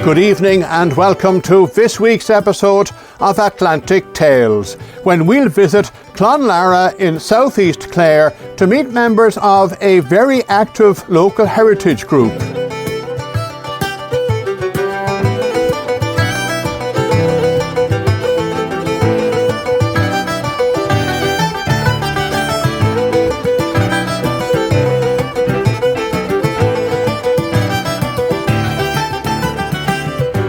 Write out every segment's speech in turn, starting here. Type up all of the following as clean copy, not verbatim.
Good evening and welcome to this week's episode of Atlantic Tales, when we'll visit Clonlara in South East Clare to meet members of a very active local heritage group.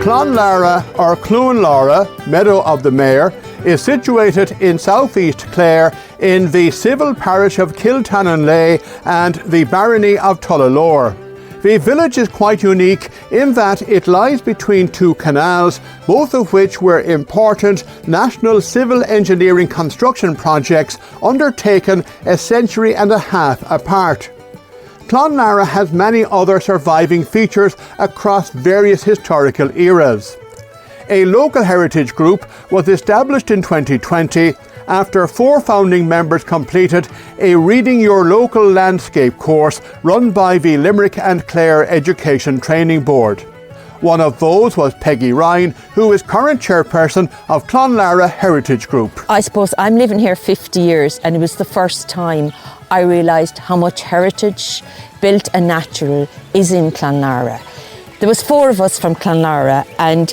Clonlara, or Clonlara, Meadow of the Mare, is situated in South East Clare in the civil parish of Kiltannonlea and the barony of Tullalore. The village is quite unique in that it lies between two canals, both of which were important national civil engineering construction projects undertaken a century and a half apart. Clonlara has many other surviving features across various historical eras. A local heritage group was established in 2020 after 4 founding members completed a Reading Your Local Landscape course run by the Limerick and Clare Education Training Board. One of those was Peggy Ryan, who is current chairperson of Clonlara Heritage Group. I suppose I'm living here 50 years and it was the first time I realised how much heritage, built and natural, is in Clonlara. There was 4 of us from Clonlara and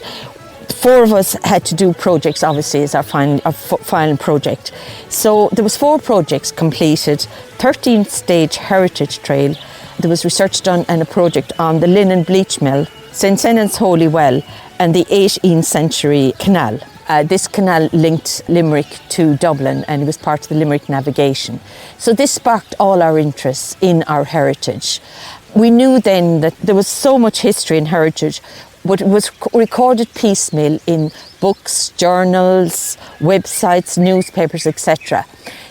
4 of us had to do projects, obviously, as our final project. So there was 4 projects completed, 13-stage heritage trail. There was research done and a project on the linen bleach mill, St. Senan's Holy Well and the 18th century canal. This canal linked Limerick to Dublin and it was part of the Limerick navigation. So this sparked all our interests in our heritage. We knew then that there was so much history in heritage, but it was recorded piecemeal in books, journals, websites, newspapers, etc.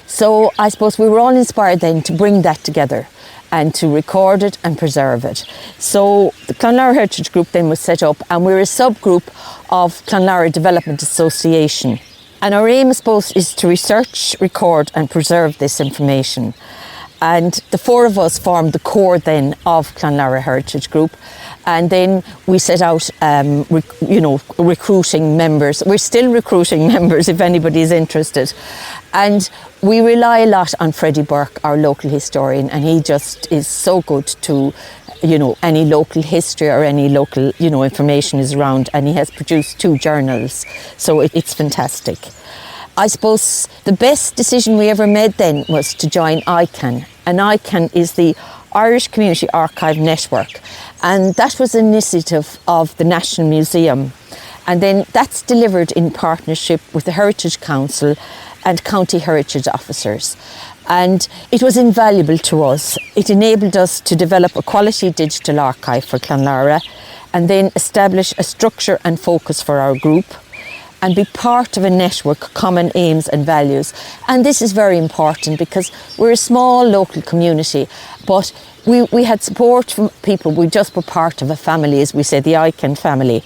So I suppose we were all inspired then to bring that together and to record it and preserve it. So the Clonlara Heritage Group then was set up and we're a subgroup of Clonlara Development Association. And our aim, I suppose, is to research, record and preserve this information. And the 4 of us formed the core then of Clonlara Heritage Group. And then we set out, recruiting members. We're still recruiting members if anybody is interested. And we rely a lot on Freddie Burke, our local historian, and he just is so good to, any local history or any local, information is around, and he has produced 2 journals. So it's fantastic. I suppose the best decision we ever made then was to join ICAN. And ICAN is the Irish Community Archive Network. And that was an initiative of the National Museum. And then that's delivered in partnership with the Heritage Council and county heritage officers. And it was invaluable to us. It enabled us to develop a quality digital archive for Clonlara and then establish a structure and focus for our group and be part of a network, common aims and values. And this is very important because we're a small local community, but we had support from people. We just were part of a family, as we say, the ICAN family.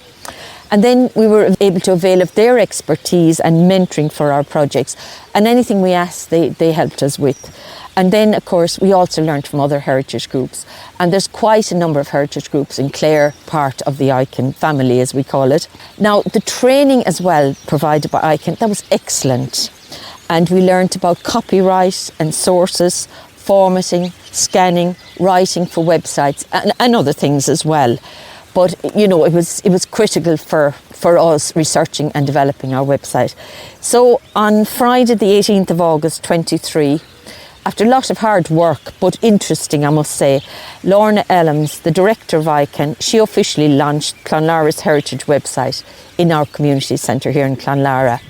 And then we were able to avail of their expertise and mentoring for our projects. And anything we asked, they helped us with. And then, of course, we also learned from other heritage groups. And there's quite a number of heritage groups in Clare, part of the ICAN family, as we call it. Now, the training as well provided by ICAN, that was excellent. And we learned about copyright and sources, formatting, scanning, writing for websites, and other things as well. But, it was critical for us researching and developing our website. So on Friday, the 18th of August, 23, after a lot of hard work, but interesting, I must say, Lorna Ellams, the director of ICAN, she officially launched Clonlara's heritage website in our community centre here in Clonlara.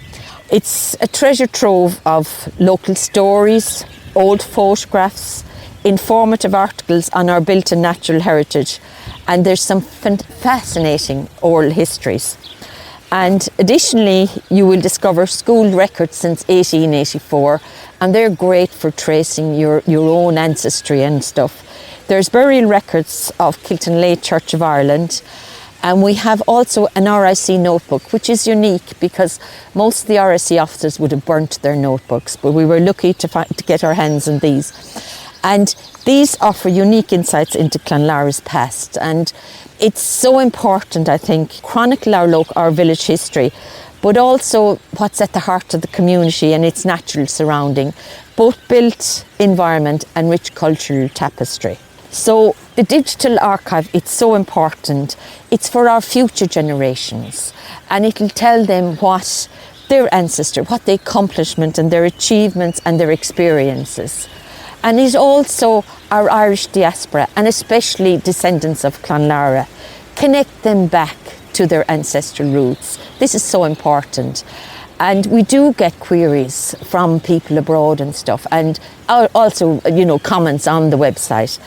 It's a treasure trove of local stories, old photographs, informative articles on our built and natural heritage, and there's some fascinating oral histories. And additionally, you will discover school records since 1884, and they're great for tracing your own ancestry and stuff. There's burial records of Kiltannonlea Church of Ireland, and we have also an RIC notebook, which is unique because most of the RIC officers would have burnt their notebooks, but we were lucky to get our hands on these. And these offer unique insights into Clonlara's past, and it's so important, I think, chronicle our village history, but also what's at the heart of the community and its natural surrounding, both built environment and rich cultural tapestry. So the digital archive, it's so important. It's for our future generations, and it'll tell them what their ancestor, what their accomplishment and their achievements and their experiences. And it's also our Irish diaspora, and especially descendants of Clonlara. Connect them back to their ancestral roots. This is so important. And we do get queries from people abroad and stuff, and also, comments on the website.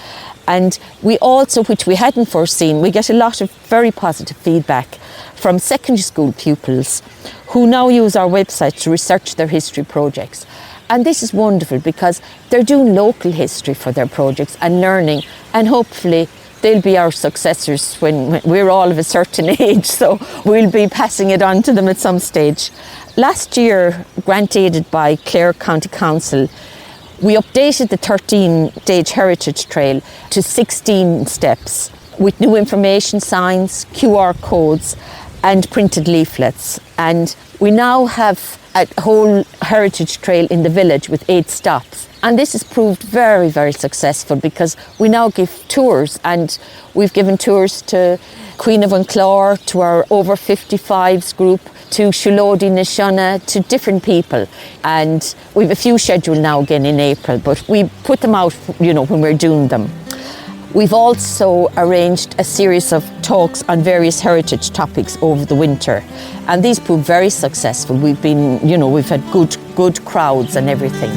And we also, which we hadn't foreseen, we get a lot of very positive feedback from secondary school pupils who now use our website to research their history projects. And this is wonderful because they're doing local history for their projects and learning, and hopefully they'll be our successors when we're all of a certain age, so we'll be passing it on to them at some stage. Last year, grant aided by Clare County Council, we updated the 13-stage heritage trail to 16 steps with new information signs, QR codes and printed leaflets. And we now have a whole heritage trail in the village with 8 stops. And this has proved very, very successful because we now give tours, and we've given tours to Queen of Clonlara, to our over 55s group, to Shulodi Nishana, to different people. And we've a few scheduled now again in April, but we put them out, when we're doing them. We've also arranged a series of talks on various heritage topics over the winter, and these proved very successful. We've been, we've had good crowds and everything.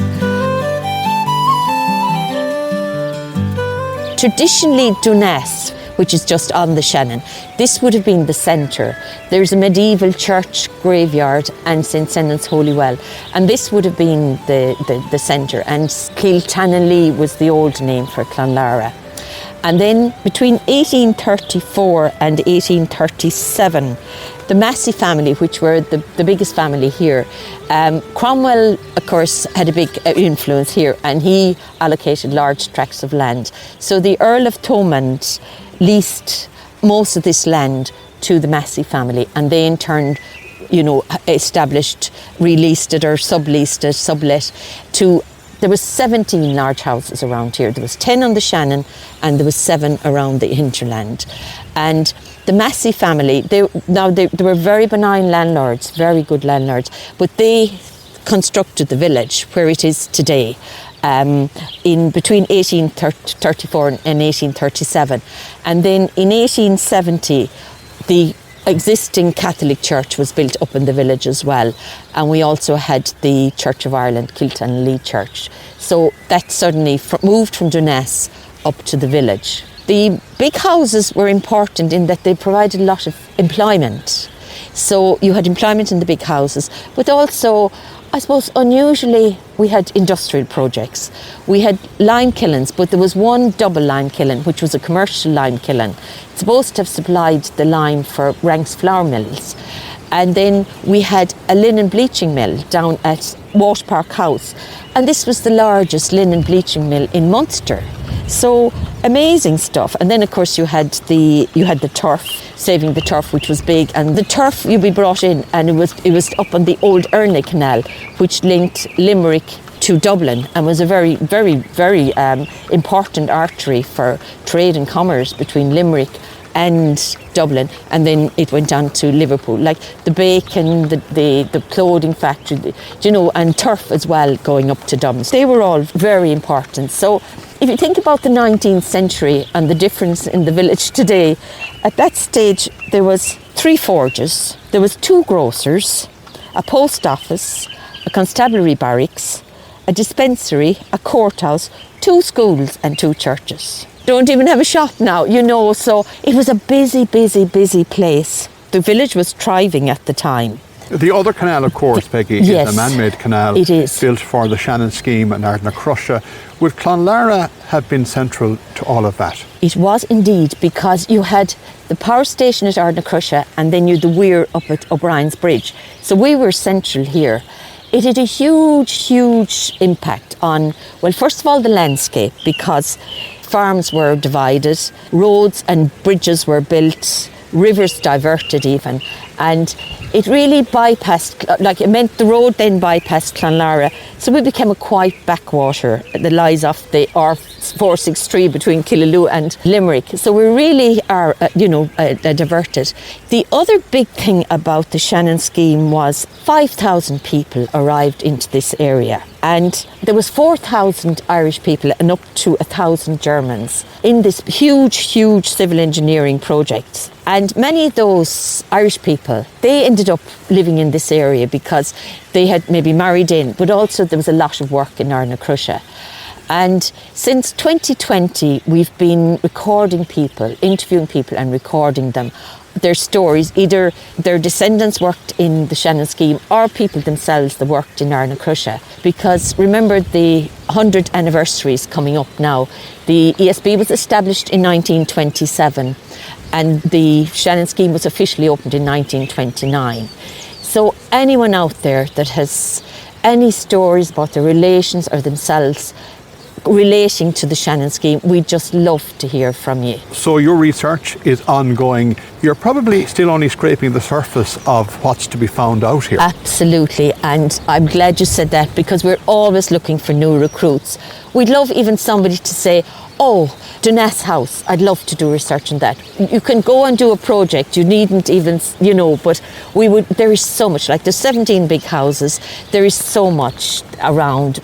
Traditionally, Duness, which is just on the Shannon, this would have been the centre. There's a medieval church, graveyard and St. Senan's Holy Well, and this would have been the centre, and Kiltananlee was the old name for Clonlara. And then between 1834 and 1837, the Massey family, which were the biggest family here, Cromwell, of course, had a big influence here, and he allocated large tracts of land. So the Earl of Thomond leased most of this land to the Massey family, and they in turn, established, released it or subleased it, sublet to. There was 17 large houses around here. There was 10 on the Shannon and there was 7 around the hinterland. And the Massey family, they were very benign landlords, very good landlords, but they constructed the village where it is today in between 1834 and 1837. And then in 1870, the existing Catholic church was built up in the village as well, and we also had the Church of Ireland, Kiltananlee Church. So that suddenly moved from Duness up to the village. The big houses were important in that they provided a lot of employment. So you had employment in the big houses, but also, I suppose, unusually, we had industrial projects. We had lime kilns, but there was one double lime kiln, which was a commercial lime kiln. It's supposed to have supplied the lime for Ranks flour mills. And then we had a linen bleaching mill down at Wash Park House. And this was the largest linen bleaching mill in Munster. So amazing stuff. And then of course you had the turf, saving the turf, which was big. And the turf you'd be brought in, and it was up on the old Erne Canal, which linked Limerick to Dublin, and was a very, very, very important artery for trade and commerce between Limerick and Dublin, and then it went on to Liverpool, like the bacon, the clothing factory, and turf as well, going up to Dublin. They were all very important. So if you think about the 19th century and the difference in the village today, at that stage there was 3 forges, there was 2 grocers, a post office, a constabulary barracks, a dispensary, a courthouse, 2 schools and 2 churches. Don't even have a shop now, so it was a busy, busy, busy place. The village was thriving at the time. The other canal, of course, Peggy, yes, is a man-made canal. It is. Built for the Shannon scheme and Ardnacrusha. Would Clonlara have been central to all of that? It was indeed, because you had the power station at Ardnacrusha and then you had the weir up at O'Brien's Bridge. So we were central here. It had a huge, huge impact on, well, first of all, the landscape, because farms were divided, roads and bridges were built, rivers diverted even, and it really bypassed, like it meant the road then bypassed Clonlara, so we became a quiet backwater that lies off the R463 between Killaloe and Limerick. So we really are, diverted. The other big thing about the Shannon scheme was 5,000 people arrived into this area, and there was 4,000 Irish people and up to 1,000 Germans in this huge civil engineering project. And many of those Irish people, they ended up living in this area because they had maybe married in, but also there was a lot of work in Arnacrusha. And since 2020, we've been recording people, interviewing people and recording them, their stories. Either their descendants worked in the Shannon scheme or people themselves that worked in Arnacrusha. Because remember, the 100th anniversary is coming up now. The ESB was established in 1927 and the Shannon scheme was officially opened in 1929. So anyone out there that has any stories about their relations or themselves relating to the Shannon scheme, we'd just love to hear from you. So your research is ongoing. You're probably still only scraping the surface of what's to be found out here. Absolutely, and I'm glad you said that, because we're always looking for new recruits. We'd love even somebody to say, oh, Duness House, I'd love to do research on that. You can go and do a project, you needn't even, but there is so much, like there's 17 big houses, there is so much around,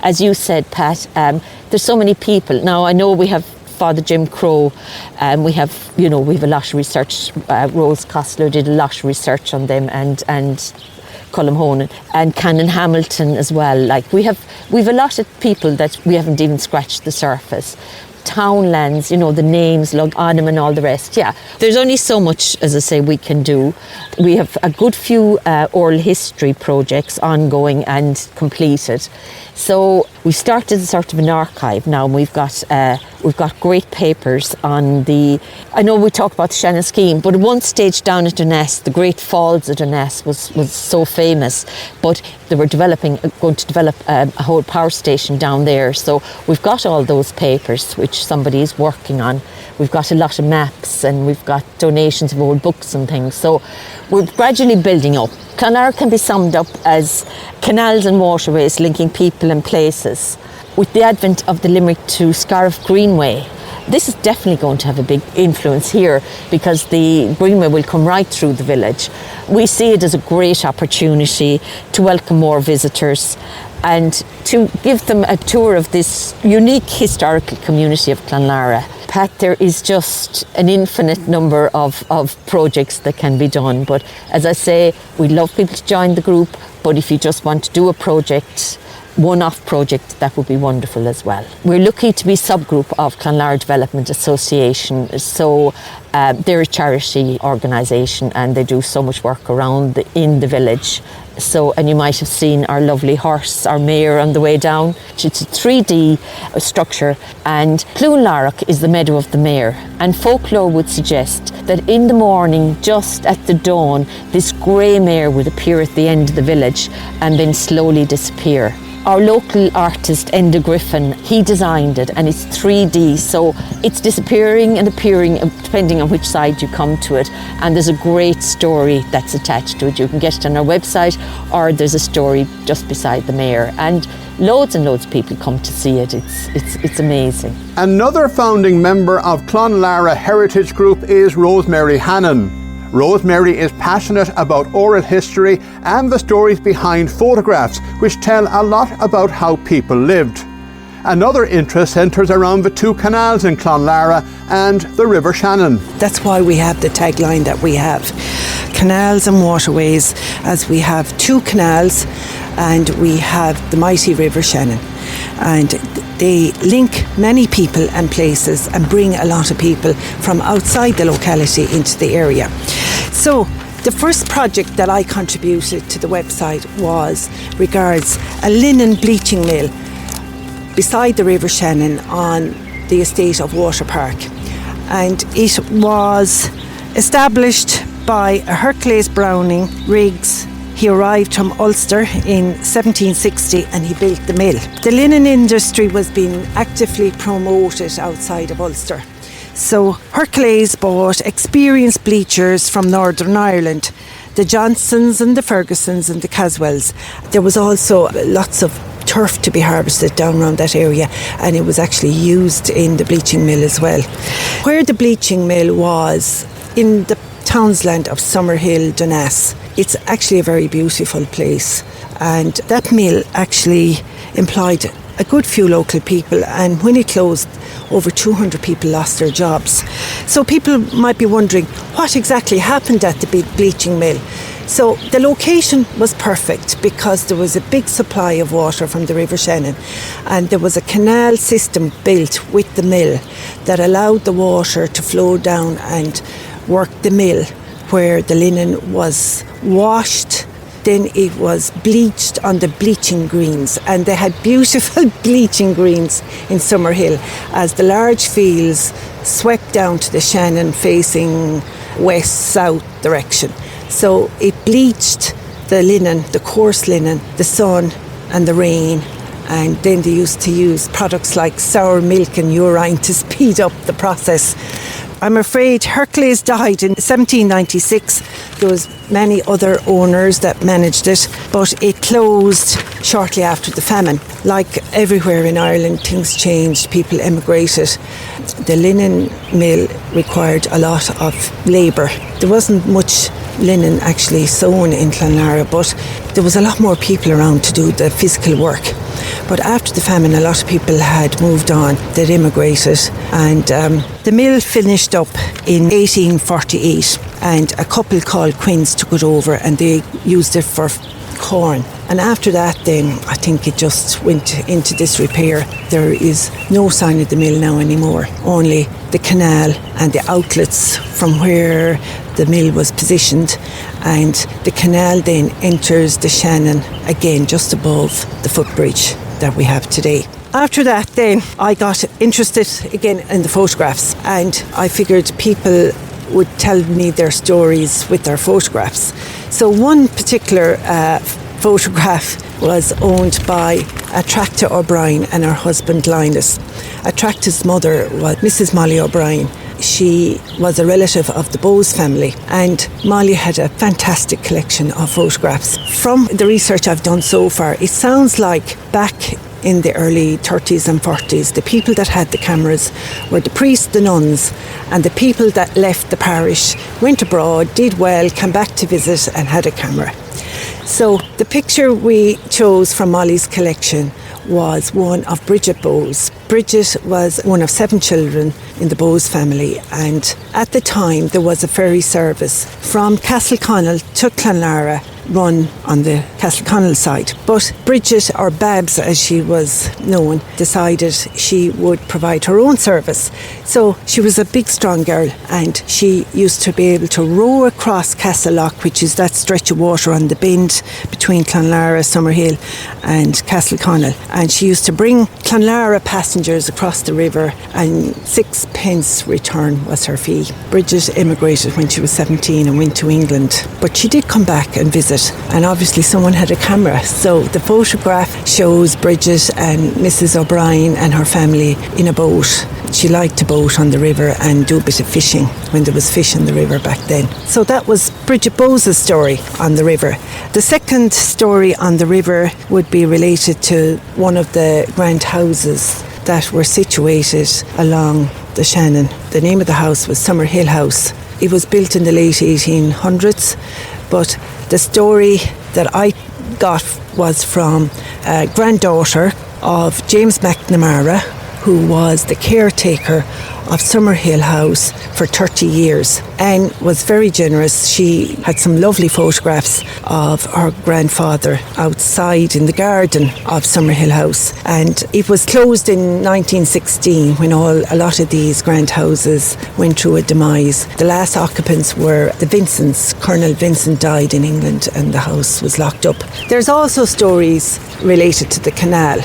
as you said, Pat, there's so many people. Now, I know we have Father Jim Crow, we have a lot of research, Rose Costler did a lot of research on them, and Colm Honan and Canon Hamilton as well. Like we've a lot of people that we haven't even scratched the surface. Townlands, the names, Lug Anam and all the rest. Yeah, there's only so much, as I say, we can do. We have a good few oral history projects ongoing and completed. So we started sort of an archive now, and we've got great papers on the. I know we talk about the Shannon scheme, but at one stage down at Duness, the Great Falls of Duness was so famous, but they were going to develop a whole power station down there. So we've got all those papers which somebody is working on. We've got a lot of maps and we've got donations of old books and things. So we're gradually building up. Clonlara can be summed up as canals and waterways linking people and places. With the advent of the Limerick to Scariff Greenway, this is definitely going to have a big influence here, because the Greenway will come right through the village. We see it as a great opportunity to welcome more visitors and to give them a tour of this unique historical community of Clonlara. Pat, there is just an infinite number of projects that can be done, but as I say, we'd love people to join the group, but if you just want to do a project, one-off project, that would be wonderful as well. We're lucky to be subgroup of Clonlara Development Association, so they're a charity organisation and they do so much work around in the village. So, and you might have seen our lovely horse, our mare, on the way down. It's a 3D structure, and Clonlara is the meadow of the mare. And folklore would suggest that in the morning, just at the dawn, this grey mare would appear at the end of the village and then slowly disappear. Our local artist, Enda Griffin, he designed it, and it's 3D, so it's disappearing and appearing depending on which side you come to it. And there's a great story that's attached to it. You can get it on our website, or there's a story just beside the mare. And loads of people come to see it. It's amazing. Another founding member of Clonlara Heritage Group is Rosemary Hannon. Rosemary is passionate about oral history and the stories behind photographs, which tell a lot about how people lived. Another interest centres around the two canals in Clonlara and the River Shannon. That's why we have the tagline that we have. Canals and waterways, as we have two canals and we have the mighty River Shannon. And they link many people and places and bring a lot of people from outside the locality into the area. So the first project that I contributed to the website regards a linen bleaching mill beside the River Shannon on the estate of Water Park. And it was established by a Hercules Browning Riggs. He arrived from Ulster in 1760 and he built the mill. The linen industry was being actively promoted outside of Ulster. So Hercules bought experienced bleachers from Northern Ireland, the Johnsons and the Fergusons and the Caswells. There was also lots of turf to be harvested down around that area, and it was actually used in the bleaching mill as well. Where the bleaching mill was in the townsland of Summerhill, Donass. It's actually a very beautiful place, and that mill actually employed a good few local people, and when it closed, over 200 people lost their jobs. So people might be wondering what exactly happened at the bleaching mill. So the location was perfect because there was a big supply of water from the River Shannon, and there was a canal system built with the mill that allowed the water to flow down and work the mill, where the linen was washed. Then it was bleached on the bleaching greens, and they had beautiful bleaching greens in Summerhill as the large fields swept down to the Shannon facing west-south direction. So it bleached the linen, the coarse linen, the sun and the rain, and then they used to use products like sour milk and urine to speed up the process. I'm afraid Hercules died in 1796. There was many other owners that managed it, but it closed shortly after the famine. Like everywhere in Ireland, things changed, people emigrated. The linen mill required a lot of labour. There wasn't much linen actually sewn in Clonlara, but there was a lot more people around to do the physical work. But after the famine, a lot of people had moved on, they'd immigrated, and the mill finished up in 1848, and a couple called Quinns took it over and they used it for corn. And after that then, I think it just went into disrepair. There is no sign of the mill now anymore, only the canal and the outlets from where the mill was positioned, and the canal then enters the Shannon again just above the footbridge that we have today. After that then, I got interested again in the photographs, and I figured people would tell me their stories with their photographs. So one particular photograph was owned by Attracta O'Brien and her husband Linus. Attracta's mother was Mrs. Molly O'Brien. She was a relative of the Bowes family, and Molly had a fantastic collection of photographs. From the research I've done so far, it sounds like back in the early 30s and 40s, the people that had the cameras were the priests, the nuns, and the people that left the parish, went abroad, did well, came back to visit and had a camera. So the picture we chose from Molly's collection was one of Bridget Bowes. Bridget was one of 7 children in the Bowes family, and at the time there was a ferry service from Castleconnell to Clonlara run on the Castleconnell side. But Bridget, or Babs as she was known, decided she would provide her own service. So she was a big strong girl, and she used to be able to row across Castlelock, which is that stretch of water on the bend between Clonlara, Summerhill and Castleconnell, and she used to bring Clonlara passengers across the river, and 6p return was her fee. Bridget immigrated when she was 17 and went to England, but she did come back and visit, and obviously someone had a camera. So the photograph shows Bridget and Mrs. O'Brien and her family in a boat. She liked to boat on the river and do a bit of fishing when there was fish in the river back then. So that was Bridget Bowes' story on the river. The second story on the river would be related to one of the grand houses that were situated along the Shannon. The name of the house was Summerhill House. It was built in the late 1800s, but the story that I got was from a granddaughter of James McNamara, who was the caretaker of Summerhill House for 30 years and was very generous. She had some lovely photographs of her grandfather outside in the garden of Summerhill House, and it was closed in 1916 when a lot of these grand houses went through a demise. The last occupants were the Vincents. Colonel Vincent died in England and the house was locked up. There's also stories related to the canal,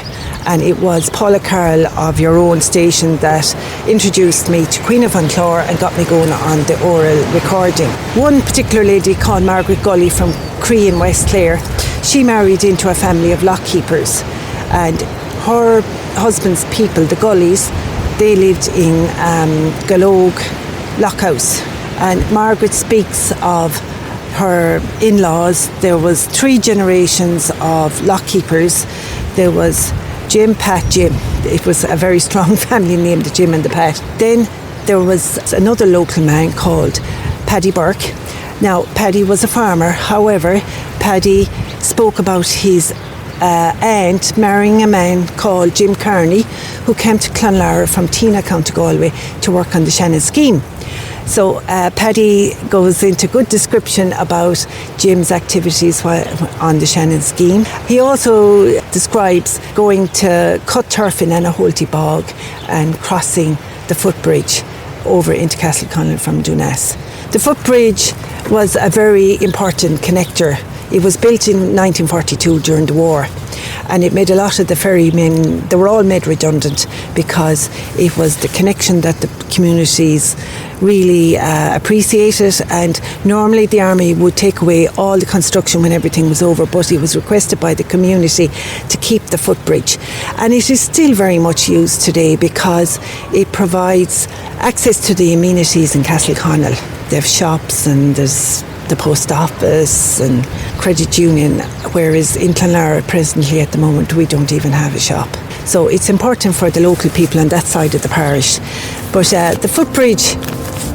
and it was Paula Carroll of your your own station that introduced me to Queen of Clonlara and got me going on the oral recording. One particular lady called Margaret Gully from Cree in West Clare, she married into a family of lockkeepers, and her husband's people, the Gullys, they lived in Gallogue Lockhouse. And Margaret speaks of her in-laws. There was 3 generations of lockkeepers. There was Jim, Pat, Jim. It was a very strong family name, the Jim and the Pat. Then there was another local man called Paddy Burke. Now, Paddy was a farmer. However, Paddy spoke about his aunt marrying a man called Jim Kearney, who came to Clonlara from Tina, County Galway, to work on the Shannon scheme. So Paddy goes into good description about Jim's activities on the Shannon scheme. He also describes going to cut turf in Anaholty Bog and crossing the footbridge over into Castleconnell from Dunas. The footbridge was a very important connector. It was built in 1942 during the war, and it made a lot of the ferrymen, they were all made redundant because it was the connection that the communities really appreciated. And normally the army would take away all the construction when everything was over, but it was requested by the community to keep the footbridge, and it is still very much used today because it provides access to the amenities in Castleconnell. They have shops, and there's the post office and credit union, whereas in Clonlara presently at the moment we don't even have a shop. So it's important for the local people on that side of the parish. But the footbridge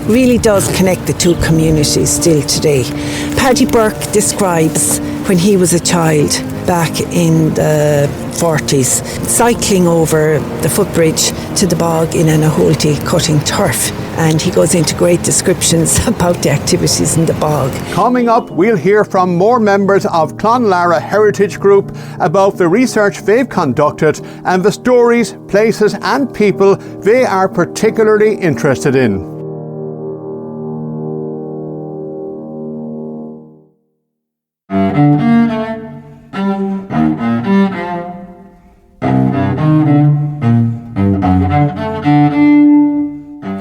really does connect the two communities still today. Paddy Burke describes when he was a child back in the 40s, cycling over the footbridge to the bog in Anaholty cutting turf. And he goes into great descriptions about the activities in the bog. Coming up, we'll hear from more members of Clonlara Heritage Group about the research they've conducted and the stories, places and people they are particularly interested in.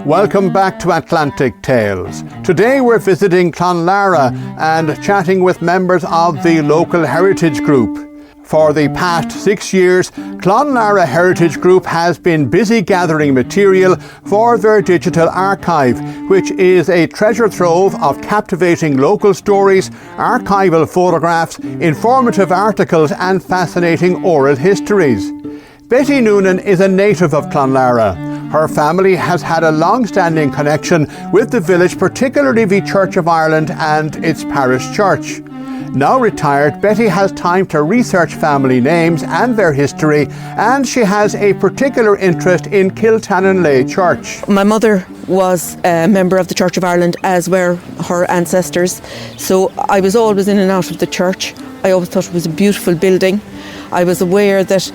Welcome back to Atlantic Tales. Today we're visiting Clonlara and chatting with members of the local heritage group. For the past 6 years, Clonlara Heritage Group has been busy gathering material for their digital archive, which is a treasure trove of captivating local stories, archival photographs, informative articles and fascinating oral histories. Betty Noonan is a native of Clonlara. Her family has had a long-standing connection with the village, particularly the Church of Ireland and its parish church. Now retired, Betty has time to research family names and their history, and she has a particular interest in Kiltannon Church. My mother was a member of the Church of Ireland, as were her ancestors, so I was always in and out of the church. I always thought it was a beautiful building. I was aware that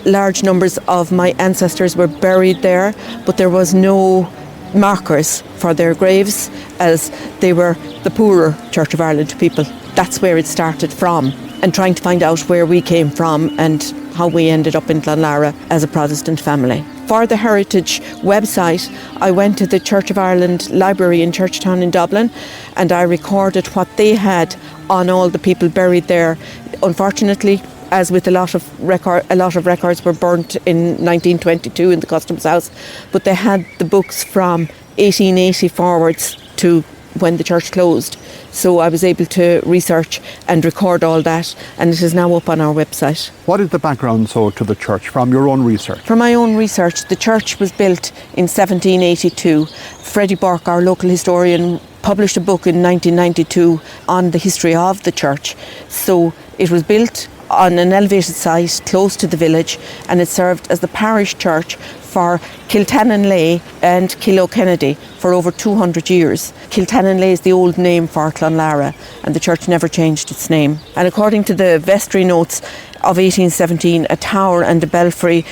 large numbers of my ancestors were buried there, but there was no markers for their graves, as they were the poorer Church of Ireland people. That's where it started from, and trying to find out where we came from and how we ended up in Clonlara as a Protestant family. For the Heritage website, I went to the Church of Ireland Library in Churchtown in Dublin, and I recorded what they had on all the people buried there. Unfortunately, as with a lot of records were burnt in 1922 in the Customs House, but they had the books from 1880 forwards to when the church closed. So I was able to research and record all that, and it is now up on our website. What is the background to the church from your own research? From my own research, the church was built in 1782. Freddie Burke, our local historian, published a book in 1992 on the history of the church. So it was built on an elevated site close to the village, and it served as the parish church for Kiltannon and Kilokennedy for over 200 years. Kiltannon is the old name for Clonlara, and the church never changed its name. And according to the vestry notes of 1817, a tower and a belfry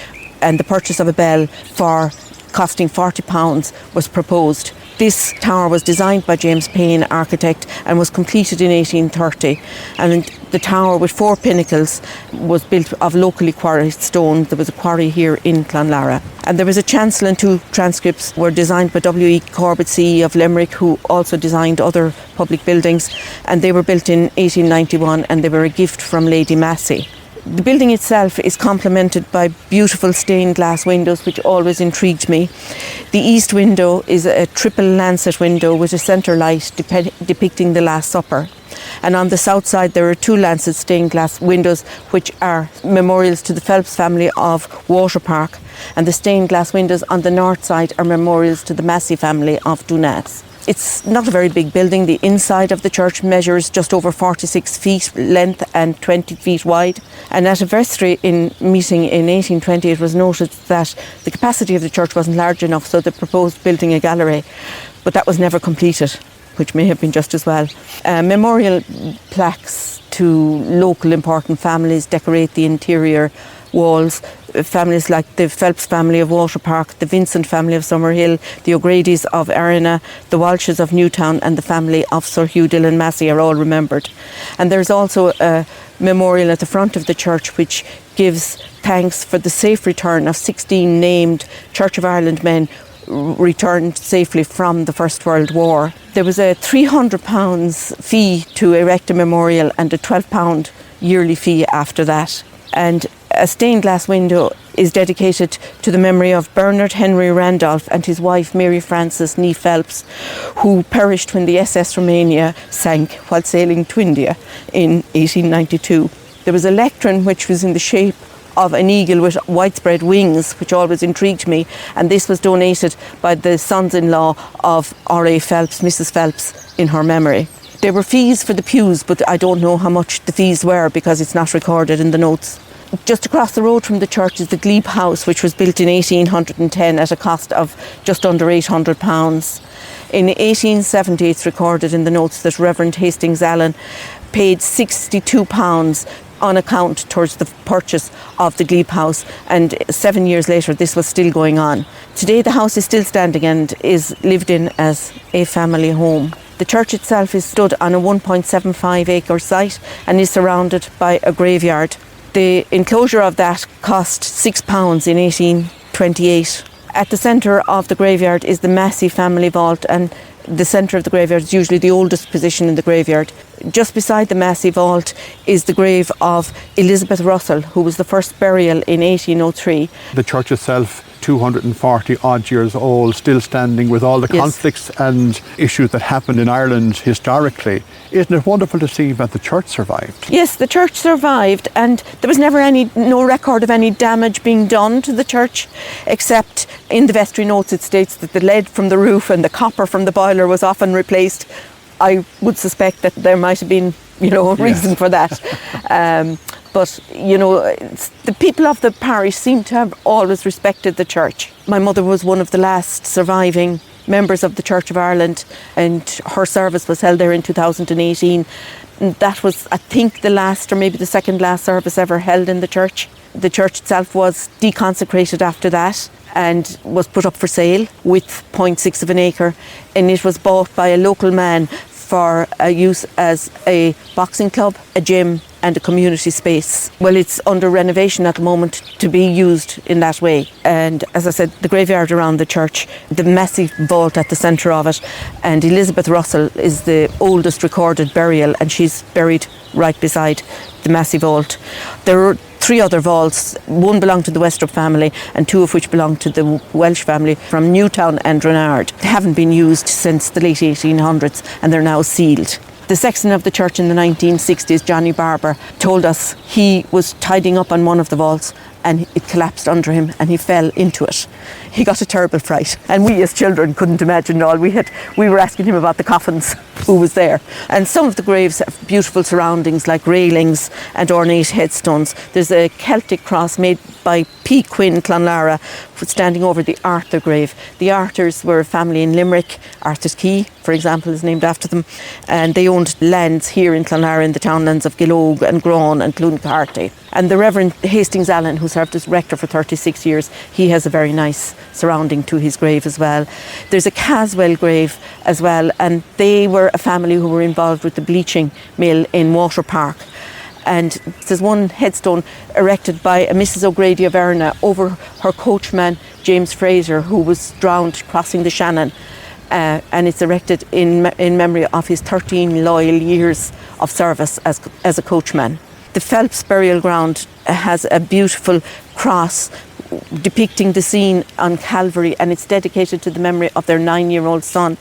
and the purchase of a bell for costing £40 was proposed. This tower was designed by James Payne, architect, and was completed in 1830. And the tower, with 4 pinnacles, was built of locally quarried stone. There was a quarry here in Clonlara. And there was a chancel, and 2 transcripts were designed by W.E. Corbett, CE of Limerick, who also designed other public buildings. And they were built in 1891, and they were a gift from Lady Massey. The building itself is complemented by beautiful stained glass windows, which always intrigued me. The east window is a triple lancet window with a centre light depicting the Last Supper. And on the south side there are 2 lancet stained glass windows, which are memorials to the Phelps family of Water Park. And the stained glass windows on the north side are memorials to the Massey family of Dunaz. It's not a very big building. The inside of the church measures just over 46 feet length and 20 feet wide. And at a vestry meeting in 1820, it was noted that the capacity of the church wasn't large enough, so they proposed building a gallery. But that was never completed, which may have been just as well. Memorial plaques to local important families decorate the interior walls. Families like the Phelps family of Water Park, the Vincent family of Summerhill, the O'Grady's of Arena, the Walshes of Newtown, and the family of Sir Hugh Dillon Massey are all remembered. And there's also a memorial at the front of the church which gives thanks for the safe return of 16 named Church of Ireland men returned safely from the First World War. There was a £300 fee to erect a memorial and a £12 yearly fee after that. And a stained glass window is dedicated to the memory of Bernard Henry Randolph and his wife Mary Frances Nee Phelps, who perished when the SS Romania sank while sailing to India in 1892. There was a lectern which was in the shape of an eagle with widespread wings, which always intrigued me, and this was donated by the sons-in-law of R.A. Phelps, Mrs. Phelps, in her memory. There were fees for the pews, but I don't know how much the fees were because it's not recorded in the notes. Just across the road from the church is the Glebe House, which was built in 1810 at a cost of just under £800. In 1870, it's recorded in the notes that Reverend Hastings Allen paid £62 on account towards the purchase of the Glebe House, and 7 years later this was still going on. Today the house is still standing and is lived in as a family home. The church itself is stood on a 1.75 acre site and is surrounded by a graveyard. The enclosure of that cost £6 in 1828. At the centre of the graveyard is the Massey family vault, and the centre of the graveyard is usually the oldest position in the graveyard. Just beside the Massey vault is the grave of Elizabeth Russell, who was the first burial in 1803. The church itself, 240 odd years old, still standing with all the conflicts and issues that happened in Ireland historically. Isn't it wonderful to see that the church survived? Yes, the church survived, and there was never no record of any damage being done to the church, except in the vestry notes it states that the lead from the roof and the copper from the boiler was often replaced. I would suspect that there might have been, a reason for that. But, the people of the parish seem to have always respected the church. My mother was one of the last surviving members of the Church of Ireland, and her service was held there in 2018. And that was, I think, the last or maybe the second last service ever held in the church. The church itself was deconsecrated after that and was put up for sale with 0.6 of an acre, and it was bought by a local man for use as a boxing club, a gym and a community space. Well, it's under renovation at the moment to be used in that way. And as I said, the graveyard around the church, the massive vault at the centre of it, and Elizabeth Russell is the oldest recorded burial, and she's buried right beside the massive vault. There are 3 other vaults. One belonged to the Westrup family and 2 of which belonged to the Welsh family from Newtown and Drenard. They haven't been used since the late 1800s and they're now sealed. The sexton of the church in the 1960s, Johnny Barber, told us he was tidying up on one of the vaults and it collapsed under him and he fell into it. He got a terrible fright, and we as children couldn't imagine all. We were asking him about the coffins, who was there. And some of the graves have beautiful surroundings like railings and ornate headstones. There's a Celtic cross made by P. Quinn Clonlara standing over the Arthur grave. The Arthurs were a family in Limerick, Arthur's Quay, for example, is named after them. And they owned lands here in Clonlara, in the townlands of Gillogue and Groan and Cloncarty. And the Reverend Hastings Allen, who served as rector for 36 years, he has a very nice surrounding to his grave as well. There's a Caswell grave as well, and they were a family who were involved with the bleaching mill in Water Park. And there's one headstone erected by a Mrs. O'Grady of Erna over her coachman, James Fraser, who was drowned crossing the Shannon. And it's erected in memory of his 13 loyal years of service as a coachman. The Phelps burial ground has a beautiful cross depicting the scene on Calvary, and it's dedicated to the memory of their 9-year-old son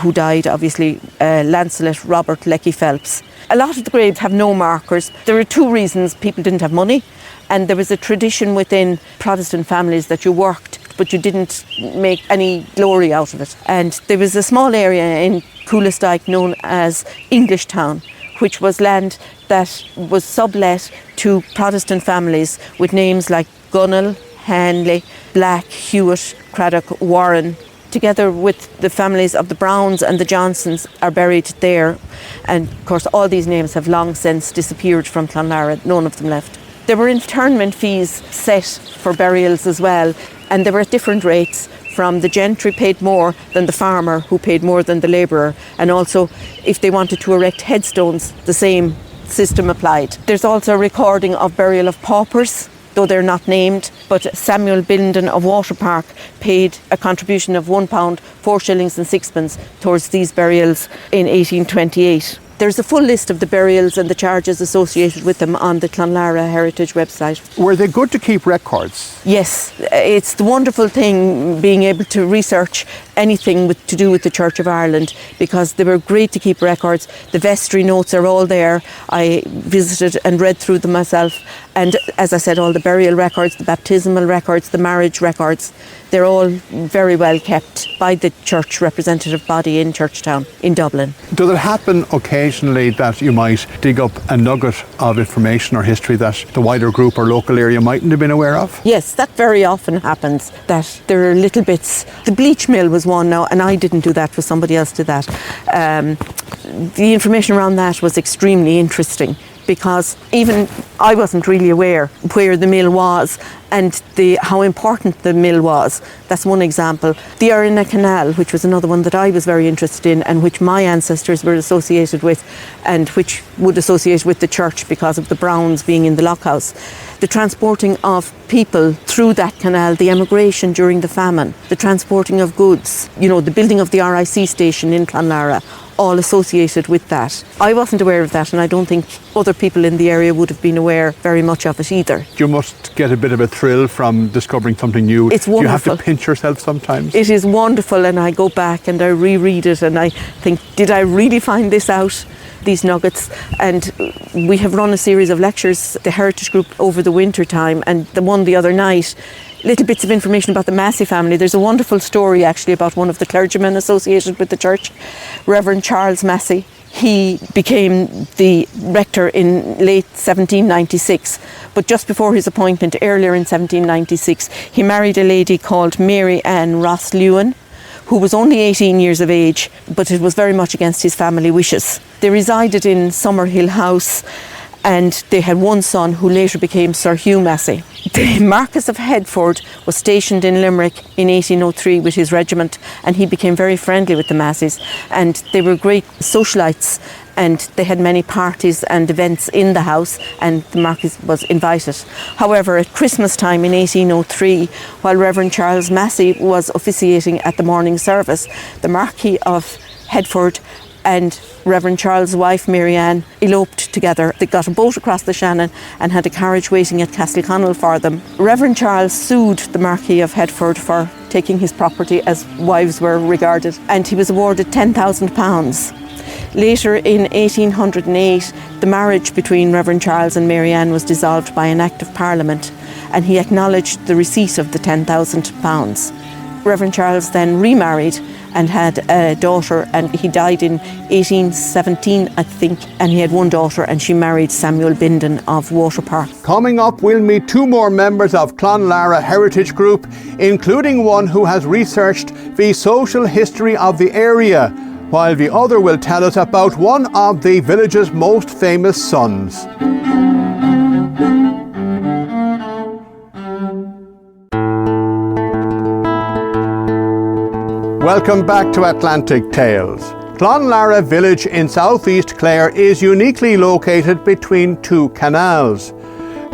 who died, obviously, Lancelot Robert Leckie Phelps. A lot of the graves have no markers. There are two reasons: people didn't have money, and there was a tradition within Protestant families that you worked but you didn't make any glory out of it. And there was a small area in Coolestike known as Englishtown, which was land that was sublet to Protestant families with names like Gunnell, Hanley, Black, Hewitt, Craddock, Warren. Together with the families of the Browns and the Johnsons are buried there. And of course all these names have long since disappeared from Clonlara, none of them left. There were internment fees set for burials as well, and they were at different rates. From the gentry paid more than the farmer, who paid more than the labourer, and also if they wanted to erect headstones, the same system applied. There's also a recording of burial of paupers, though they're not named, but Samuel Binden of Water Park paid a contribution of £1, 4 shillings and sixpence towards these burials in 1828. There's a full list of the burials and the charges associated with them on the Clonlara Heritage website. Were they good to keep records? Yes, it's the wonderful thing being able to research anything to do with the Church of Ireland, because they were great to keep records. The vestry notes are all there. I visited and read through them myself. And as I said, all the burial records, the baptismal records, the marriage records, they're all very well kept by the church representative body in Churchtown in Dublin. Does it happen occasionally that you might dig up a nugget of information or history that the wider group or local area mightn't have been aware of? Yes, that very often happens, that there are little bits. The bleach mill was one now, and I didn't do that, but somebody else did that. The information around that was extremely interesting, because even I wasn't really aware where the mill was and how important the mill was. That's one example. The Erina Canal, which was another one that I was very interested in and which my ancestors were associated with, and which would associate with the church because of the Browns being in the Lockhouse. The transporting of people through that canal, the emigration during the famine, the transporting of goods, the building of the RIC station in Clonlara, all associated with that. I wasn't aware of that, and I don't think other people in the area would have been aware very much of it either. You must get a bit of a thrill from discovering something new. It's wonderful. Do you have to pinch yourself sometimes? It is wonderful, and I go back and I reread it and I think, did I really find this out? These nuggets. And we have run a series of lectures, the Heritage Group, over the winter time, and the one the other night, little bits of information about the Massey family. There's a wonderful story actually about one of the clergymen associated with the church, Reverend Charles Massey. He became the rector in late 1796, but just before his appointment, earlier in 1796, he married a lady called Mary Ann Ross Lewin, who was only 18 years of age, but it was very much against his family wishes. They resided in Summerhill House, and they had one son who later became Sir Hugh Massey. The Marquess of Headford was stationed in Limerick in 1803 with his regiment, and he became very friendly with the Masseys, and they were great socialites, and they had many parties and events in the house, and the Marquis was invited. However, at Christmas time in 1803, while Reverend Charles Massey was officiating at the morning service, the Marquis of Headford and Reverend Charles' wife Mary Ann eloped together. They got a boat across the Shannon and had a carriage waiting at Castleconnell for them. Reverend Charles sued the Marquis of Headford for taking his property as wives were regarded, and he was awarded £10,000. Later in 1808, the marriage between Reverend Charles and Mary Ann was dissolved by an Act of Parliament, and he acknowledged the receipt of the £10,000. Reverend Charles then remarried and had a daughter, and he died in 1817, I think, and he had one daughter, and she married Samuel Binden of Water Park. Coming up, we'll meet two more members of Clonlara Heritage Group, including one who has researched the social history of the area. while the other will tell us about one of the village's most famous sons. Welcome back to Atlantic Tales. Clonlara village in South East Clare is uniquely located between two canals.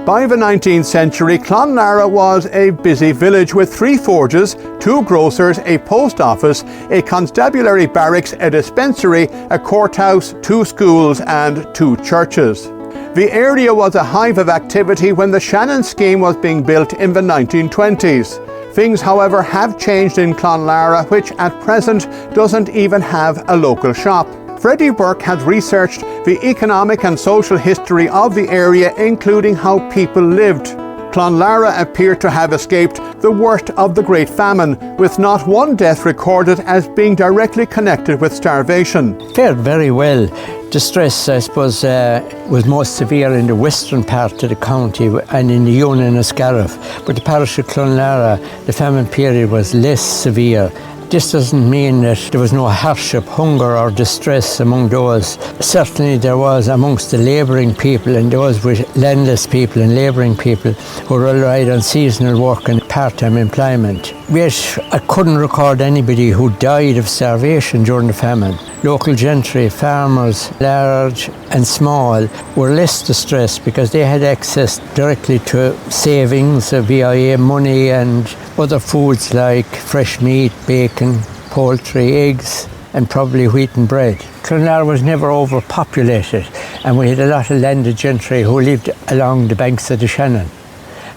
By the 19th century, Clonlara was a busy village with 3 forges, 2 grocers, a post office, a constabulary barracks, a dispensary, a courthouse, 2 schools and 2 churches. The area was a hive of activity when the Shannon scheme was being built in the 1920s. Things, however, have changed in Clonlara, which at present doesn't even have a local shop. Freddie Burke has researched the economic and social history of the area, including how people lived. Clonlara appeared to have escaped the worst of the Great Famine, with not one death recorded as being directly connected with starvation. Fared very well. Distress, I suppose, was most severe in the western part of the county and in the Union of Scariff. But the parish of Clonlara, the famine period was less severe. This doesn't mean that there was no hardship, hunger or distress among those. Certainly there was amongst the labouring people and those with landless people and labouring people who relied on seasonal work and part-time employment. Yet I couldn't record anybody who died of starvation during the famine. Local gentry, farmers, large and small, were less distressed because they had access directly to savings, VIA money and other foods like fresh meat, bacon, poultry, eggs and probably wheat and bread. Clonlara was never overpopulated and we had a lot of landed gentry who lived along the banks of the Shannon.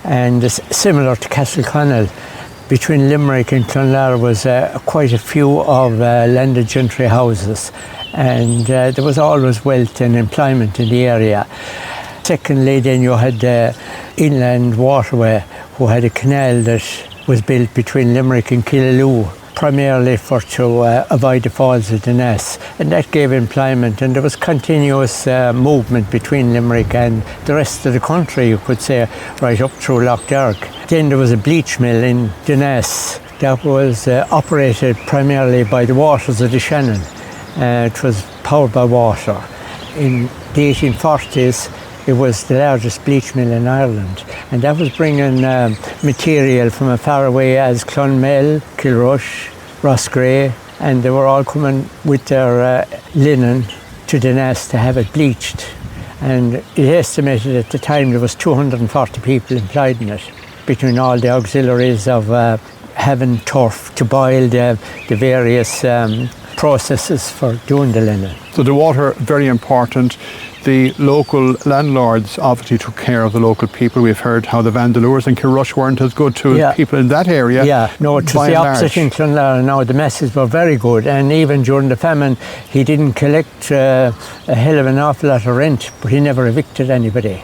And similar to Castleconnell, between Limerick and Clonlara was quite a few of landed gentry houses and there was always wealth and employment in the area. Secondly, then you had the Inland Waterway who had a canal that was built between Limerick and Killaloo, primarily to avoid the falls of the Ness, and that gave employment and there was continuous movement between Limerick and the rest of the country, you could say, right up through Lough Derg. Then there was a bleach mill in the Ness that was operated primarily by the waters of the Shannon. It was powered by water. In the 1840s it was the largest bleach mill in Ireland and that was bringing material from as far away as Clonmel, Kilrush, Roscrea, and they were all coming with their linen to the Ness to have it bleached. And it estimated at the time there was 240 people employed in it, between all the auxiliaries of having turf to boil the various processes for doing the linen. So the water, very important. The local landlords obviously took care of the local people. We've heard how the Vandeleurs and Kilrush weren't as good to people in that area. Yeah, no, it was the opposite in Clonlara. No, the messes were very good, and even during the famine he didn't collect a hell of an awful lot of rent, but he never evicted anybody.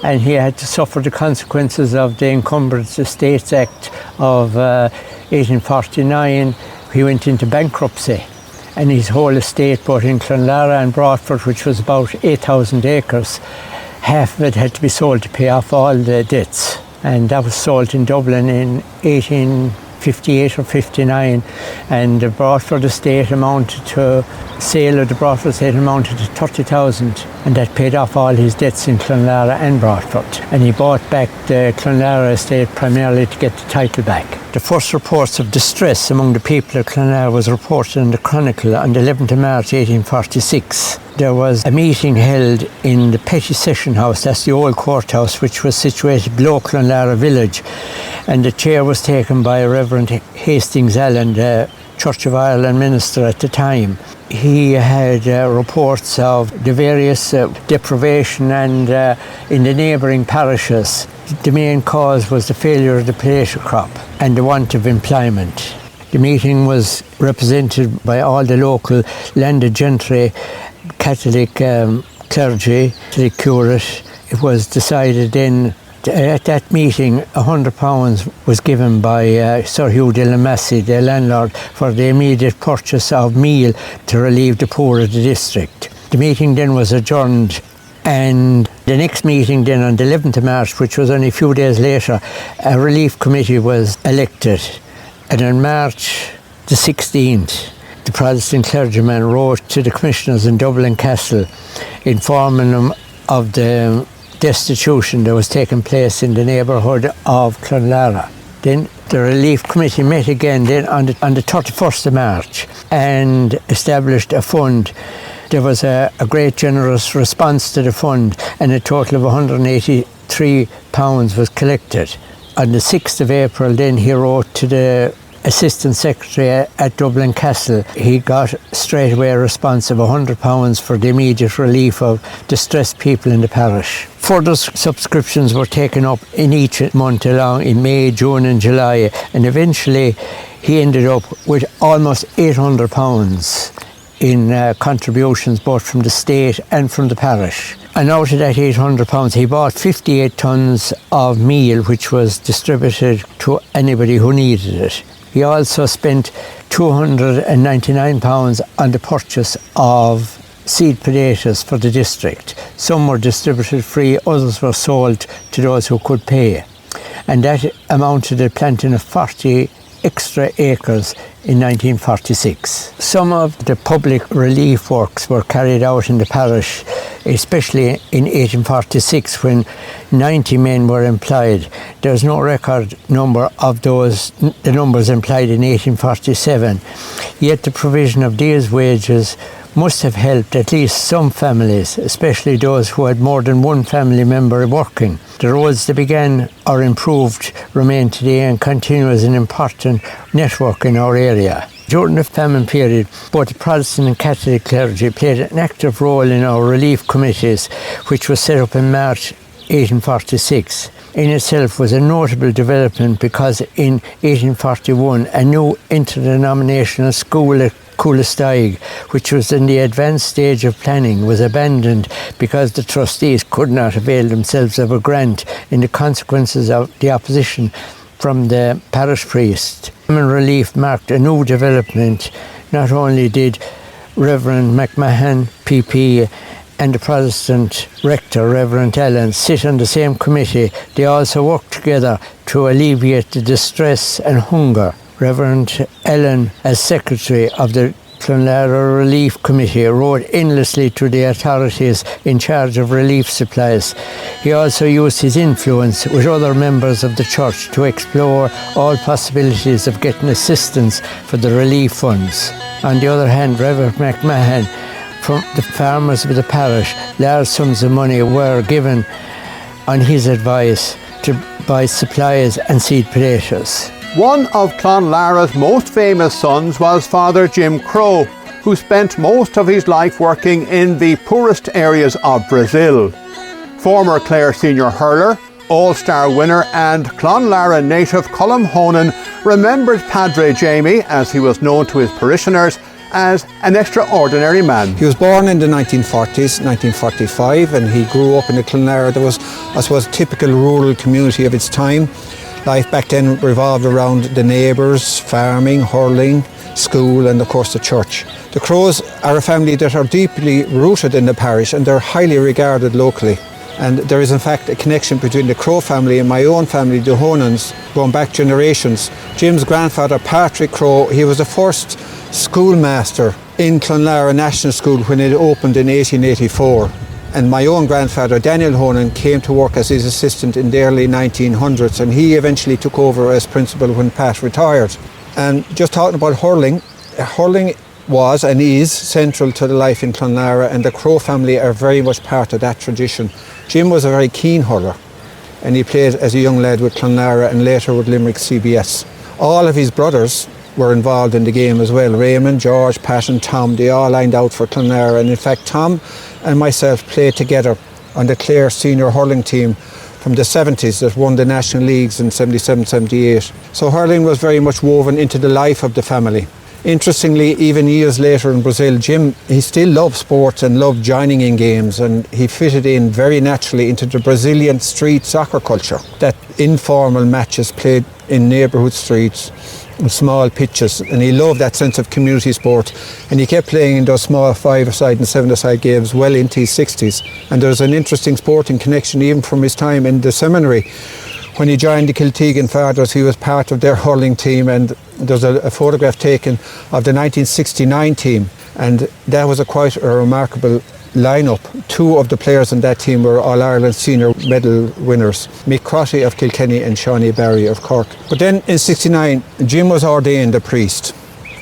And he had to suffer the consequences of the Encumbrance Estates Act of 1849. He went into bankruptcy. And his whole estate, both in Clonlara and Broadford, which was about 8,000 acres, half of it had to be sold to pay off all the debts. And that was sold in Dublin in 1858 or 59. And the Broadford estate sale of the Broadford estate amounted to 30,000. And that paid off all his debts in Clonlara and Broadford. And he bought back the Clonlara estate primarily to get the title back. The first reports of distress among the people of Clonlara was reported in the Chronicle on the 11th of March 1846. There was a meeting held in the Petty Session House, that's the old courthouse, which was situated below Clonlara village. And the chair was taken by Reverend Hastings Allen, the Church of Ireland minister at the time. He had reports of the various deprivation and in the neighbouring parishes. The main cause was the failure of the potato crop and the want of employment. The meeting was represented by all the local landed gentry, Catholic clergy, the curate. It was decided then at that meeting £100 was given by Sir Hugh de la Massey, the landlord, for the immediate purchase of meal to relieve the poor of the district. The meeting then was adjourned, and the next meeting then on the 11th of March, which was only a few days later, a relief committee was elected. And on March the 16th, the Protestant clergyman wrote to the commissioners in Dublin Castle informing them of the destitution that was taking place in the neighbourhood of Clonlara. Then the relief committee met again then on the 31st of March and established a fund. There was a great generous response to the fund, and a total of £183 was collected. On the 6th of April then he wrote to the Assistant Secretary at Dublin Castle. He got straight away a response of £100 for the immediate relief of distressed people in the parish. Further subscriptions were taken up in each month along in May, June and July, and eventually he ended up with almost £800 in contributions both from the state and from the parish. And out of that £800 he bought 58 tonnes of meal, which was distributed to anybody who needed it. He also spent £299 on the purchase of seed potatoes for the district. Some were distributed free, others were sold to those who could pay. And that amounted to planting of 40 extra acres in 1946. Some of the public relief works were carried out in the parish, especially in 1846 when 90 men were employed. There's no record number of the numbers employed in 1847, yet the provision of these wages must have helped at least some families, especially those who had more than one family member working. The roads that began or improved remain today and continue as an important network in our area. During the famine period, both the Protestant and Catholic clergy played an active role in our relief committees, which was set up in March 1846. In itself was a notable development because in 1841 a new interdenominational school at Coolestaig, which was in the advanced stage of planning, was abandoned because the trustees could not avail themselves of a grant in the consequences of the opposition from the parish priest. Famine relief marked a new development. Not only did Reverend McMahon, PP, and the Protestant rector, Reverend Allen, sit on the same committee, they also worked together to alleviate the distress and hunger. Reverend Allen, as secretary of the Clonlara Relief Committee, wrote endlessly to the authorities in charge of relief supplies. He also used his influence with other members of the church to explore all possibilities of getting assistance for the relief funds. On the other hand, Reverend McMahon, from the farmers of the parish, large sums of money were given on his advice to buy supplies and seed potatoes. One of Clonlara's most famous sons was Father Jim Crow, who spent most of his life working in the poorest areas of Brazil. Former Clare senior hurler, All-Star winner and Clonlara native Colm Honan remembered Padre Jamie, as he was known to his parishioners, as an extraordinary man. He was born in the 1940s, 1945, and he grew up in the Clonlara. There was, I suppose, a typical rural community of its time. Life back then revolved around the neighbours, farming, hurling, school and of course the church. The Crows are a family that are deeply rooted in the parish and they're highly regarded locally. And there is in fact a connection between the Crow family and my own family, the Honans, going back generations. Jim's grandfather, Patrick Crow, he was the first schoolmaster in Clonlara National School when it opened in 1884. And my own grandfather, Daniel Honan, came to work as his assistant in the early 1900s, and he eventually took over as principal when Pat retired. And just talking about hurling, hurling was and is central to the life in Clonlara, and the Crow family are very much part of that tradition. Jim was a very keen hurler, and he played as a young lad with Clonlara and later with Limerick CBS. All of his brothers were involved in the game as well. Raymond, George, Pat and Tom, they all lined out for Clonlara, and in fact Tom and myself played together on the Clare senior hurling team from the 70s that won the national leagues in 77-78. So hurling was very much woven into the life of the family. Interestingly, even years later in Brazil, Jim, he still loved sports and loved joining in games, and he fitted in very naturally into the Brazilian street soccer culture. That informal matches played in neighbourhood streets and small pitches, and he loved that sense of community sport, and he kept playing in those small 5-a-side and 7-a-side games well into his 60s. And there's an interesting sporting connection even from his time in the seminary, When he joined the Kiltegan Fathers, he was part of their hurling team, and there's a photograph taken of the 1969 team, and that was quite a remarkable lineup. Two of the players in that team were All-Ireland senior medal winners, Mick Crotty of Kilkenny and Shawnee Barry of Cork. But then in '69, Jim was ordained a priest,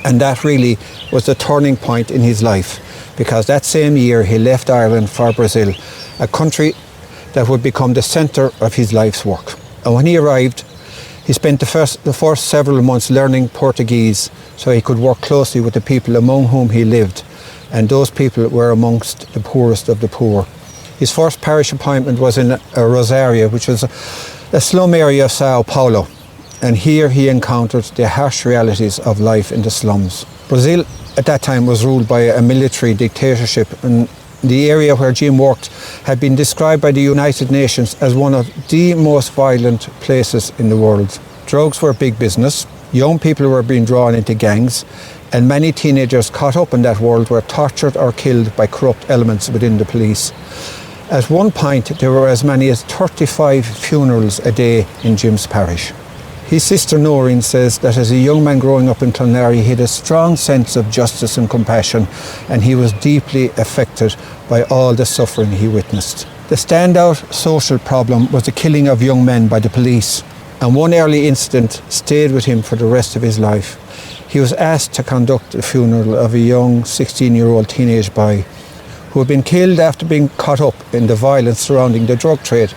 and that really was the turning point in his life, because that same year he left Ireland for Brazil, a country that would become the centre of his life's work. And when he arrived, he spent the first several months learning Portuguese so he could work closely with the people among whom he lived, and those people were amongst the poorest of the poor. His first parish appointment was in Rosario, which was a slum area of Sao Paulo, and here he encountered the harsh realities of life in the slums. Brazil at that time was ruled by a military dictatorship, and the area where Jim worked had been described by the United Nations as one of the most violent places in the world. Drugs were big business, young people were being drawn into gangs, and many teenagers caught up in that world were tortured or killed by corrupt elements within the police. At one point, there were as many as 35 funerals a day in Jim's parish. His sister Noreen says that as a young man growing up in Clonlara, he had a strong sense of justice and compassion, and he was deeply affected by all the suffering he witnessed. The standout social problem was the killing of young men by the police, and one early incident stayed with him for the rest of his life. He was asked to conduct the funeral of a young 16-year-old teenage boy who had been killed after being caught up in the violence surrounding the drug trade.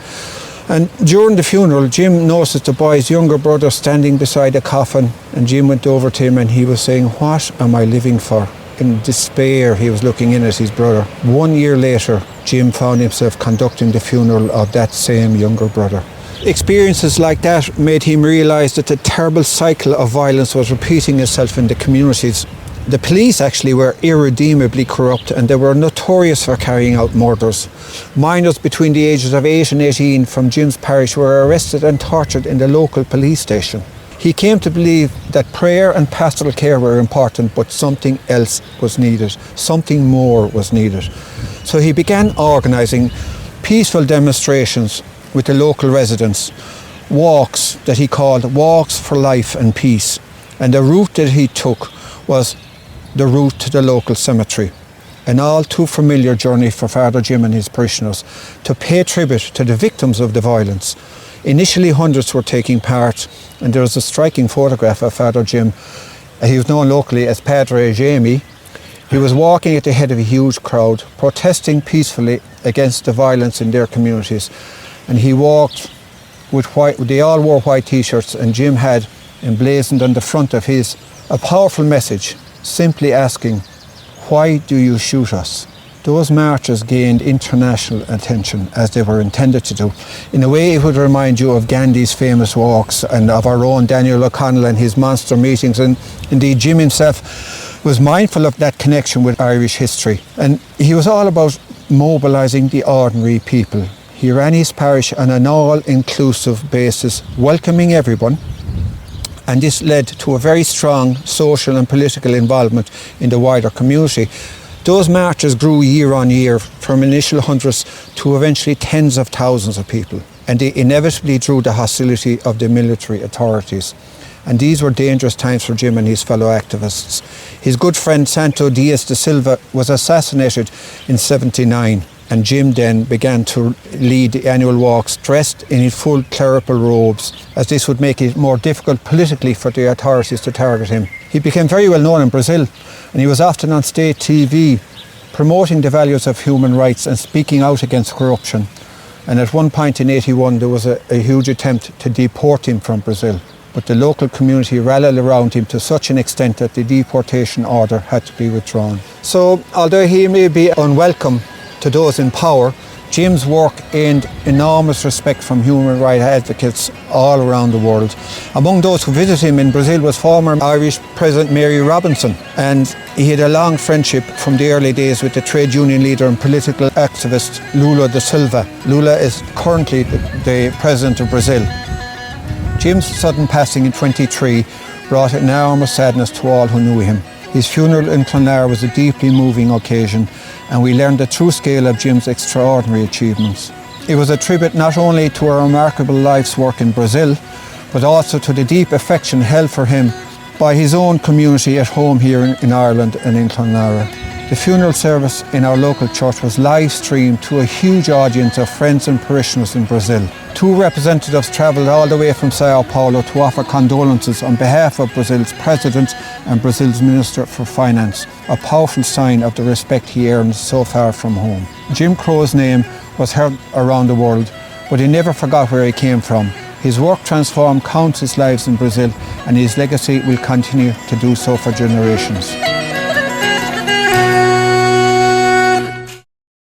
And during the funeral, Jim noticed the boy's younger brother standing beside a coffin, and Jim went over to him and he was saying, "What am I living for?" In despair, he was looking in at his brother. 1 year later, Jim found himself conducting the funeral of that same younger brother. Experiences like that made him realise that the terrible cycle of violence was repeating itself in the communities. The police actually were irredeemably corrupt, and they were notorious for carrying out murders. Minors between the ages of 8 and 18 from Jim's parish were arrested and tortured in the local police station. He came to believe that prayer and pastoral care were important, but something else was needed. Something more was needed. So he began organising peaceful demonstrations with the local residents, walks that he called Walks for Life and Peace. And the route that he took was the route to the local cemetery, an all too familiar journey for Father Jim and his parishioners to pay tribute to the victims of the violence. Initially, hundreds were taking part, and there is a striking photograph of Father Jim. He was known locally as Padre Jamie. He was walking at the head of a huge crowd, protesting peacefully against the violence in their communities. And he walked with white, they all wore white t-shirts, and Jim had emblazoned on the front of his a powerful message, simply asking, "Why do you shoot us?" Those marches gained international attention, as they were intended to do. In a way, it would remind you of Gandhi's famous walks and of our own Daniel O'Connell and his monster meetings. And indeed, Jim himself was mindful of that connection with Irish history. And he was all about mobilising the ordinary people. He ran his parish on an all-inclusive basis, welcoming everyone. And this led to a very strong social and political involvement in the wider community. Those marches grew year on year, from initial hundreds to eventually tens of thousands of people. And they inevitably drew the hostility of the military authorities. And these were dangerous times for Jim and his fellow activists. His good friend Santo Dias de Silva was assassinated in '79. And Jim then began to lead the annual walks dressed in his full clerical robes, as this would make it more difficult politically for the authorities to target him. He became very well known in Brazil, and he was often on state TV promoting the values of human rights and speaking out against corruption. And at one point in '81 there was a huge attempt to deport him from Brazil. But the local community rallied around him to such an extent that the deportation order had to be withdrawn. So although he may be unwelcome to those in power, Jim's work gained enormous respect from human rights advocates all around the world. Among those who visited him in Brazil was former Irish President Mary Robinson, and he had a long friendship from the early days with the trade union leader and political activist Lula da Silva. Lula is currently the President of Brazil. Jim's sudden passing in 23 brought enormous sadness to all who knew him. His funeral in Clonlara was a deeply moving occasion, and we learned the true scale of Jim's extraordinary achievements. It was a tribute not only to a remarkable life's work in Brazil, but also to the deep affection held for him by his own community at home here in Ireland and in Clonlara. The funeral service in our local church was live streamed to a huge audience of friends and parishioners in Brazil. 2 representatives travelled all the way from Sao Paulo to offer condolences on behalf of Brazil's President and Brazil's Minister for Finance, a powerful sign of the respect he earned so far from home. Jim Crow's name was heard around the world, but he never forgot where he came from. His work transformed countless lives in Brazil, and his legacy will continue to do so for generations.